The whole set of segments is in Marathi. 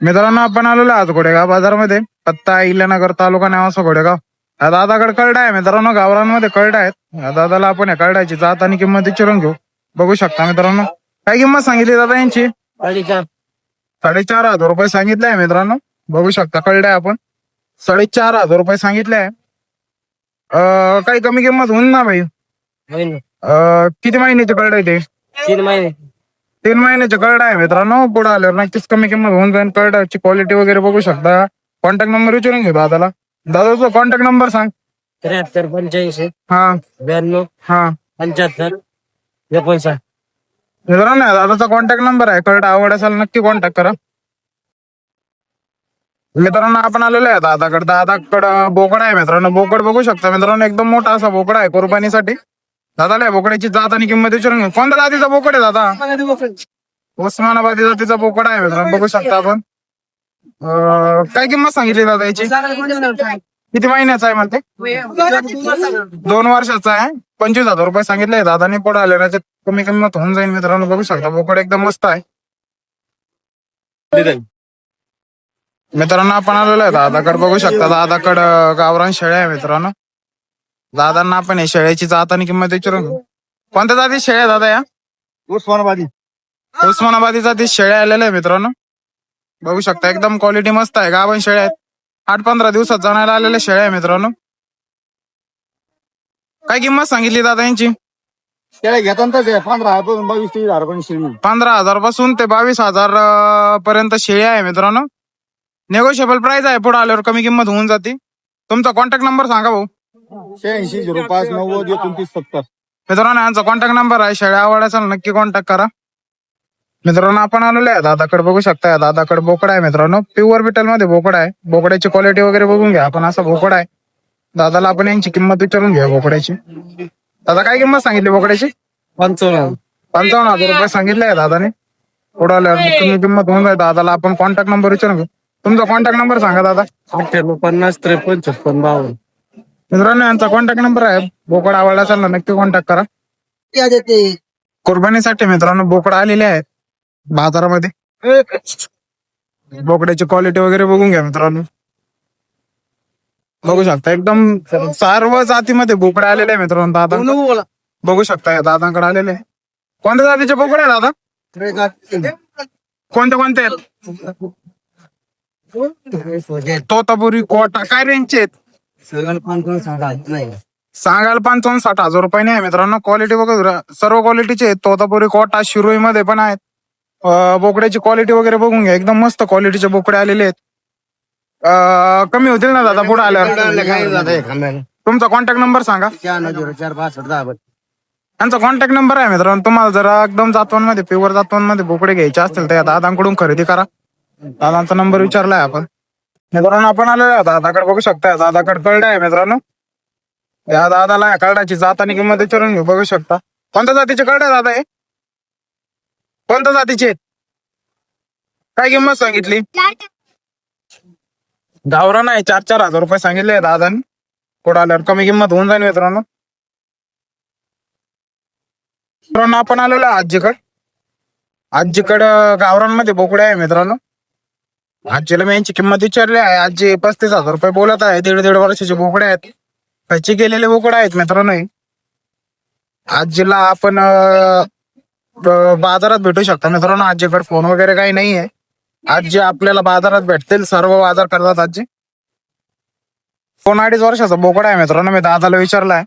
मित्रांनो आपण आलेलो आहोत घोडेगाव बाजारमध्ये. पत्ता इल्यानगर तालुका नेवासा घोडेगाव. दादाकडे कळडा आहे मित्रांनो, गावरांमध्ये कळडा आहेत. दादाला आपण या कळड्याची जात आणि किंमत विचारून घेऊ. बघू शकता मित्रांनो, काय किंमत सांगितली दादा यांची? 4,500 सांगितले आहे मित्रांनो. बघू शकता कळडा आपण 4,500 सांगितले आहे. काही कमी किंमत होऊन ना भाई? किती महिन्याचे कळडा आहे ते? 3 महिने. 3 महिन्याचे कळडा आहे मित्रांनो. पुढे आल्यावर नक्कीच कमी किंमत होऊन जाईल. कळडाची क्वालिटी वगैरे बघू शकता. कॉन्टॅक्ट नंबर विचारून घेऊ दादाला. दादाचा कॉन्टॅक्ट नंबर सांग. 73 85 हा 92 हा 75 59. मित्रांनो दादाचा कॉन्टॅक्ट नंबर आहे. कळडा आवड असेल नक्की कॉन्टॅक्ट करा. मित्रांनो आपण आलेलो आहे दादाकडं बोकड आहे मित्रांनो. बोकड बघू शकता मित्रांनो, एकदम मोठा असा बोकड आहे कुर्बानीसाठी. दादाला या बोकड्याची जात आणि किंमत विचारून घेऊ. कोणत्या जातीचा बोकड आहे दादा? उस्मानाबादी जातीचा बोकड आहे मित्रांनो. बघू शकता आपण. काय किंमत सांगितली दादा याची? किती महिन्याचा आहे म्हणते? 2 वर्षाचा आहे. 25,000 सांगितले दादाने. पुढे आले त्याच्यात कमी किंमत होऊन जाईल मित्रांनो. बघू शकता बोकड एकदम मस्त आहे मित्रांनो. आपण आलेलो आहे दादाकडे. बघू शकता दादाकडं गावरान शेळ्या आहे मित्रांनो. दादांना आपण हे शेळ्याची जात आणि किंमत विचारून घेऊ. कोणत्या जाती शेळ्या दादा या? उस्मानाबादी जाती शेळ्या आलेल्या आहे मित्रांनो. बघू शकता एकदम क्वालिटी मस्त आहे. गाभण शेळ्या आहेत. 8-15 दिवसात जाण्याला आलेल्या शेळ्या आहे मित्रांनो. काय किंमत सांगितली दादा यांची? घेतात 15,000 पासून ते 22,000 पर्यंत शेळ्या आहे मित्रांनो. नेगोशिएबल प्राइस आहे. पुढे आल्यावर कमी किंमत होऊन जाते. तुमचा कॉन्टॅक्ट नंबर सांगा भाऊ. 86 05 90 29 70. मित्रांनो यांचा कॉन्टॅक्ट नंबर आहे. शेळ्या आवड असेल नक्की कॉन्टॅक्ट करा. मित्रांनो आपण आलेलो आहे दादाकडे. बघू शकता दादाकडे बोकड आहे मित्रांनो. प्युअर बिटल मध्ये बोकड आहे. बोकड्याची क्वालिटी वगैरे बघून घ्या आपण. असा बोकड आहे. दादाला आपण यांची किंमत विचारून घ्या बोकड्याची. दादा काय किंमत सांगितली बोकड्याची? 55,000 सांगितले आहे दादाने. पुढे आल्यावर कमी किंमत होऊन जाईल. दादाला आपण कॉन्टॅक्ट नंबर विचारून घेऊ. तुमचा कॉन्टॅक्ट नंबर सांगा दादा. 98 50 53 56 मित्रांनो यांचा कॉन्टॅक्ट नंबर आहे. बोकड आवडला असेल ना नक्की कॉन्टॅक्ट करा. कुर्बानीसाठी मित्रांनो बोकड आलेले आहेत बाजारामध्ये. बोकड्याची क्वालिटी वगैरे बघून घ्या मित्रांनो. बघू शकता एकदम सर्व जातीमध्ये बोकडे आलेले आहे मित्रांनो. दादा बघू शकता दादांकडे आलेले आहे. कोणत्या जातीचे बोकडे आहे दादा? कोणते कोणते आहेत? तोतापुरी कोटा काय रेंजचे आहेत? सांगायला 55-60 रुपयाने आहे मित्रांनो. क्वालिटी बघा सर्व क्वालिटीचे आहेत. तोतापुरी कोटा शिरोई मध्ये पण आहेत. बोकड्याची क्वालिटी वगैरे बघून घ्या. एकदम मस्त क्वालिटीचे बोकडे आलेले आहेत. कमी होतील ना दादा पुढे आल्यावर? तुमचा कॉन्टॅक्ट नंबर सांगा. 94 त्यांचा कॉन्टॅक्ट नंबर आहे मित्रांनो. तुम्हाला जर एकदम जातवांमध्ये प्युअर जातवांमध्ये बोकडे घ्यायचे असतील तर या दादांकडून खरेदी करा. दादांचा नंबर विचारलाय आपण. मित्रांनो आपण आलेलो आहे दादाकडे. बघू शकता दादाकडे कळडा आहे मित्रांनो. या दादाला या कळडाची जात आणि किंमत विचारून घेऊ. बघू शकता कोणत्या जातीचे कळडा दादा आहे? कोणत्या जातीचे? काय किंमत सांगितली? गावरान आहे. 4,000 सांगितले दादानी. पुढे आल्यावर कमी किंमत होऊन जाईल मित्रांनो. मित्रांनो आपण आलेलो आहे आजीकडं गावरांमध्ये बोकडे आहे मित्रांनो. आजीला मी यांची किंमत विचारली आहे. आजी 35,000 बोलत आहे. 1.5 वर्षाचे बोकडे आहेत. खर्ची केलेले बोकडे आहेत मित्रांनो. आजीला आपण बाजारात भेटू शकता मित्रांनो. आजीकडे फोन वगैरे काही नाही आहे. आजी आपल्याला बाजारात भेटतील. सर्व बाजार करतात आजी. 2.5 वर्षाचा बोकडा आहे मित्रांनो. मी दादाला विचारलाय.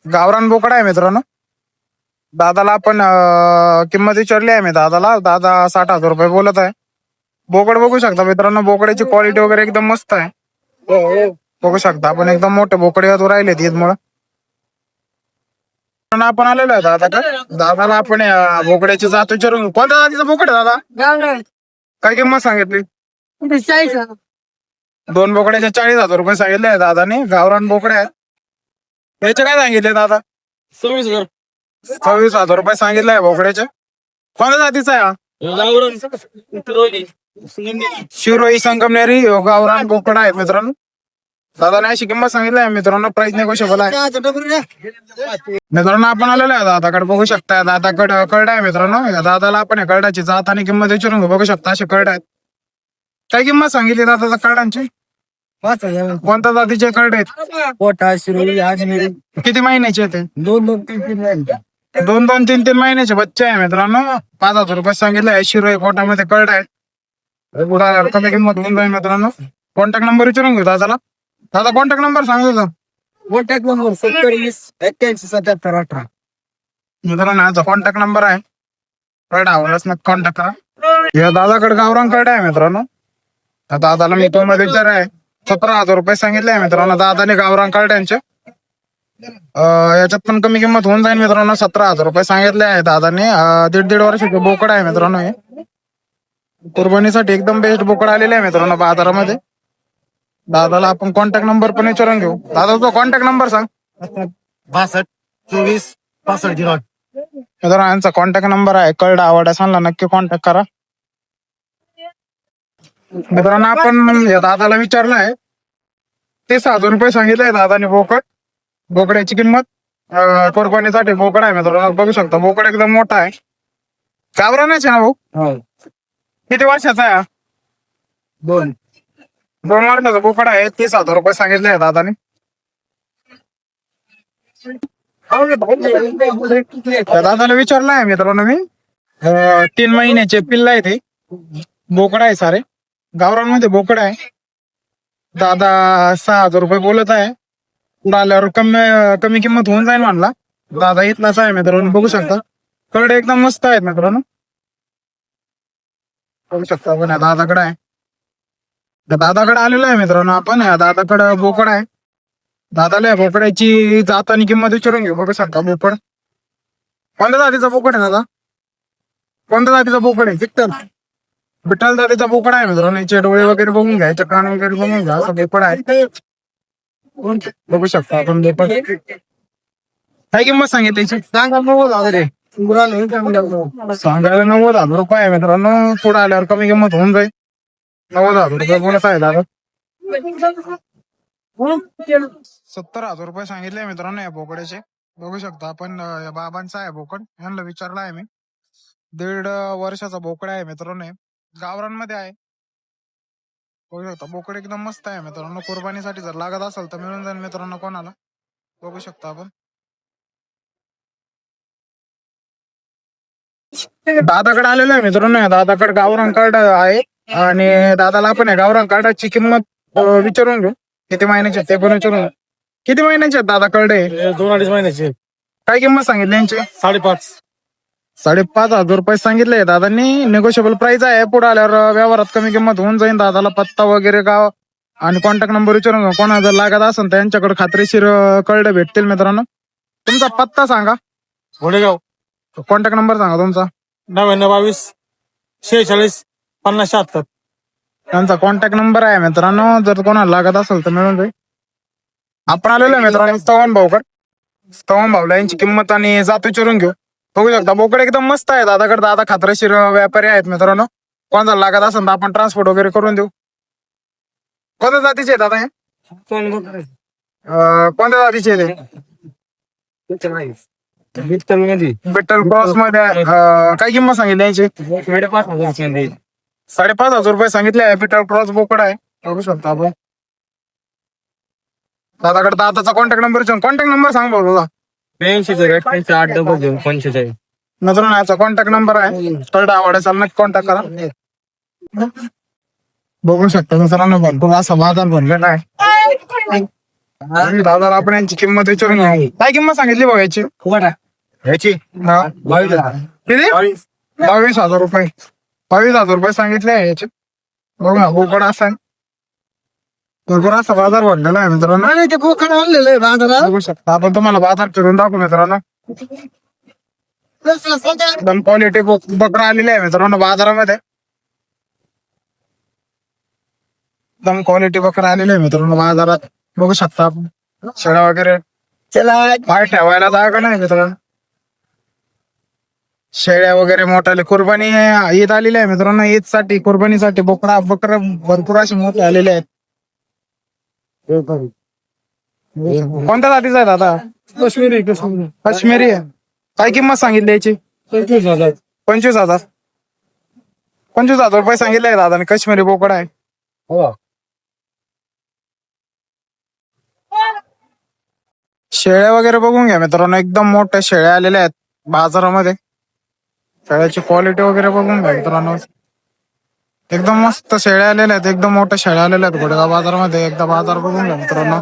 गावरान बोकडा आहे मित्रांनो. दादाला आपण किंमत विचारली आहे मी दादाला. दादा 60,000 बोलत आहे. बोकड बघू शकता मित्रांनो. बोकड्याची क्वालिटी वगैरे एकदम मस्त आहे. बघू शकता आपण एकदम मोठे बोकडे राहिले ईदमुळे. आपण आलेलो आहे दादाला आपण बोकड्याची जात विचारून. कोणत्या जातीचा बोकड आहे दादा? काय किंमत सांगितली? 2 बोकड्याचे 40,000 सांगितले आहे दादाने. गावरान बोकडे आहेत. याचे काय सांगितले दादा? 26,000 सांगितले आहे बोकड्याचे. कोणत्या जातीचा आहे हा? शिरोई संगमनेरी गावरान बोकडा आहे मित्रांनो. दादाने अशी किंमत सांगितली आहे मित्रांनो. प्राइस नेगोशिएबल आहे मित्रांनो. आपण आलेलो आहे दादाकडे. बघू शकता दादाकडे कळडा आहे मित्रांनो. दादाला आपण कळडाची जात आणि किंमत विचारून बघू शकता. असे कळडा आहेत. काय किंमत सांगितली दादा कार्डांची? 5,000 कोणत्या जातीचे कार्ड आहेत? कोटा शिरोळी आजमेरी किती महिन्याचे आहेत ते? 2-2-3-3 महिने. 2-2, 3-3 महिन्याचे बच्चे आहे मित्रांनो. 5,000 रुपये सांगितले आहे. शिरोई कोटामध्ये कार्ड आहेत. पुढे कमी किंमत होऊन जाईल मित्रांनो. कॉन्टॅक्ट नंबर विचारून घेऊ दादाला. दादा कॉन्टॅक्ट नंबर सांगू का? Contact number 70-20-81-77-18. मित्रांनो याचा कॉन्टॅक्ट नंबर आहे. कार्ड आवडल्यास नक्की कॉन्टॅक्ट करा. या दादाकडे गावरान कार्ड आहे मित्रांनो. त्या दादाला मी तो मध्ये विचार आहे. 17,000 रुपये सांगितले आहे मित्रांनो दादाने गावरान कार्ड यांचे. याच्यात पण कमी किंमत होऊन जाईल मित्रांनो. 17,000 रुपये सांगितले आहे दादाने. 1.5 वर्षाचे बोकड आहे मित्रांनो हे. कुर्बानीसाठी एकदम बेस्ट बोकड आलेले आहे मित्रांनो बाजारामध्ये. दादाला आपण कॉन्टॅक्ट नंबर पण विचारून घेऊ. दादाचा कॉन्टॅक्ट नंबर सांग. 62-24-65-08. मित्रांनो यांचा कॉन्टॅक्ट नंबर आहे. कळडा आवडा सांगला नक्की कॉन्टॅक्ट करा. मित्रांनो आपण या दादाला विचारलं आहे. 30,000 रुपये सांगितले आहे दादाने बोकड. बोकड्याची किंमत कुर्बानीसाठी बोकड आहे मित्रांनो. बघू शकता बोकड एकदम मोठा आहे. गावरानच आहे ना भाऊ? हो. किती वर्षाचा आहे? 2. 2 वर्षाचा बोकड आहे. 30,000 रुपये सांगितले आहे दादाने. त्या दादाला विचारलं आहे मित्रांनो मी. 3 महिन्याचे पिल्ल आहे ते. बोकड आहे सारे. गावरानमध्ये बोकड आहे. दादा 6,000 रुपये बोलत आहे. पुढे आल्यावर कमी किंमत होऊन जाईल म्हणला. दादा इथलाच आहे मित्रांनो. बघू शकता कडे एकदम मस्त आहेत मित्रांनो. बघू शकता आपण या दादाकडे आहे. त्या दादाकडे आलेलो आहे मित्रांनो आपण. या दादाकडे बोकड आहे. दादाला या बोकड्याची जात आणि किंमत विचारून घेऊ. बघू शकता बोकड. कोणत्या जातीचा बोकड आहे दादा? कोणत्या जातीचा बोकड आहे? विठ्ठल जातीचा बोकड आहे मित्रांनो. याचे डोळे वगैरे बघून घ्या. याचे कान वगैरे बघून घ्या. असं बोकड आहे. बघू शकता आपण बोकड. काय किंमत सांगितली याची? सांगा 90,000 रे. सांगायला 90,000 रुपये आहे मित्रांनो. पुढे आल्यावर कमी किंमत होऊन जाईल. 90,000 रुपये बोलत आहे दादा. 70,000 रुपये सांगितले मित्रांनो या बोकड्याचे. बघू शकता आपण या बाबांचा आहे बोकड. यांना विचारलं आहे मी. 1.5 वर्षाचा बोकड आहे मित्रांनो. गावरानमध्ये आहे. बघू शकता बोकड एकदम मस्त आहे मित्रांनो. कुर्बानीसाठी जर लागत असेल तर मिळून जाईल मित्रांनो कोणाला. बघू शकता आपण. दादाकडे आलेलो आहे मित्रांनो. दादाकडे गावरान कार्ड आहे. आणि दादाला आपण गावरान कार्डाची किंमत विचारून घेऊ. किती महिन्याचे ते पण विचारून घेऊ. किती महिन्याचे दादा कळडे? 2-2.5 महिन्याचे. काय किंमत सांगितली यांची? 5.5. 5,500 रुपये सांगितले दादांनी. निगोशिएबल प्राइस आहे. पुढे आल्यावर व्यवहारात कमी किंमत होऊन जाईल. दादाला पत्ता वगैरे गाव आणि कॉन्टॅक्ट नंबर विचारून घेऊ. कोणा जर लागत असेल तर यांच्याकडे खात्रीशीर कळडे भेटतील मित्रांनो. तुमचा पत्ता सांगा. घोडेगाव. कॉन्टॅक्ट नंबर सांगा तुमचा. 99-22-46-50-76. त्यांचा कॉन्टॅक्ट नंबर आहे मित्रांनो. जर कोणाला लागत असेल तर मिळून जाईल. आपण आलेलो आहे मित्रांनो स्तवन भाऊकर. स्तवन भाऊला यांची किंमत आणि जात विचारून घेऊ. बघू शकता बोकड एकदम मस्त आहे दादाकडे. दादा खात्रीशीर व्यापारी आहेत मित्रांनो. कोणाला लागत असेल तर आपण ट्रान्सपोर्ट वगैरे करून देऊ. कोणत्या जातीचे आहे दादा हे? कोणत्या जातीचे आहे ते? विठ्ठल क्रॉस मध्ये आहे. काय किंमत सांगितली यांची? 5,500 रुपये सांगितले आहे. विठ्ठल क्रॉस बोकड आहे. बघू शकता आपण. दादाकडे दादाचा कॉन्टॅक्ट नंबर कॉन्टॅक्ट नंबर सांग भाऊ तुझा. 82-8-0-45. मित्रांनो याचा कॉन्टॅक्ट नंबर आहे. कळडा आवडायचा नक्की कॉन्टॅक्ट करा. बघू शकता मित्रांनो भरपूर असा बाजार भरलेला आहे. दादाला आपण यांची किंमत विचारून घेऊ. काय किंमत सांगितली भाऊ याची? ह्याची हा. किती? 22,000 रुपये. 22,000 रुपये सांगितले आहे याचे. बघू ना बोकड असा आहे. भरपूर असा बाजार भरलेला आहे मित्रांनो. ते बोकड आणलेलं आहे बाजारात. बघू शकता आपण. तुम्हाला बाजार फिरून दाखवू मित्रांनो. एकदम क्वालिटी बकरा आलेली आहे मित्रांनो बाजारामध्ये. एकदम क्वालिटी बकरा आलेली आहे मित्रांनो बाजारात. बघू शकता आपण. शेळ्या वगैरे पाय ठेवायला जागा नाही मित्रांनो. शेळ्या वगैरे मोठाले. कुर्बानी ईद आलेली आहे मित्रांनो. ईद साठी कुर्बानीसाठी बकरा भरपूर असे मोठे आलेले आहेत. कोणत्या जातीचा आहे दादा? काश्मीरी आहे. काय किंमत सांगितली याची? 25,000. 25,000. 25,000 रुपये सांगितले दादा. काश्मीरी बोकड आहे. हो. शेळ्या वगैरे बघून घ्या मित्रांनो, एकदम मोठ्या शेळ्या आलेल्या आहेत बाजारामध्ये. शेळ्याची क्वालिटी वगैरे बघून घ्या मित्रांनो, एकदम मस्त शेळ्या आलेल्या आहेत, एकदम मोठ्या शेळ्या आलेल्या आहेत घोडेगाव बाजारामध्ये. एकदा बाजार बघून घ्या मित्रांनो,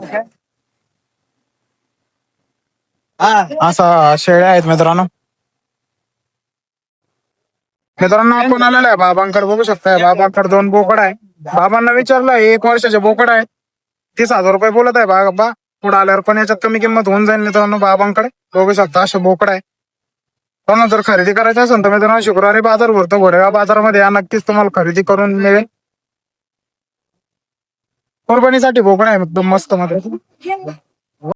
असा शेळ्या आहेत मित्रांनो. मित्रांनो आपण आलेला आहे बाबांकडे, बघू शकताय बाबांकडे 2 बोकड आहे. बाबांना विचारलं 1 वर्षाचे बोकड आहे, 30,000 रुपये बोलत आहे बाबा. पुढे आल्यावर पण याच्यात कमी किंमत होऊन जाईल मित्रांनो. बाबांकडे बघू शकता असे बोकड आहे. पण जर खरेदी करायचं असेल तर मित्रांनो शुक्रवारी बाजार भरतो घोडेगाव बाजारामध्ये, या नक्कीच तुम्हाला खरेदी करून मिळेल. कुर्बानीसाठी बोकड आहे एकदम मस्त मध्ये.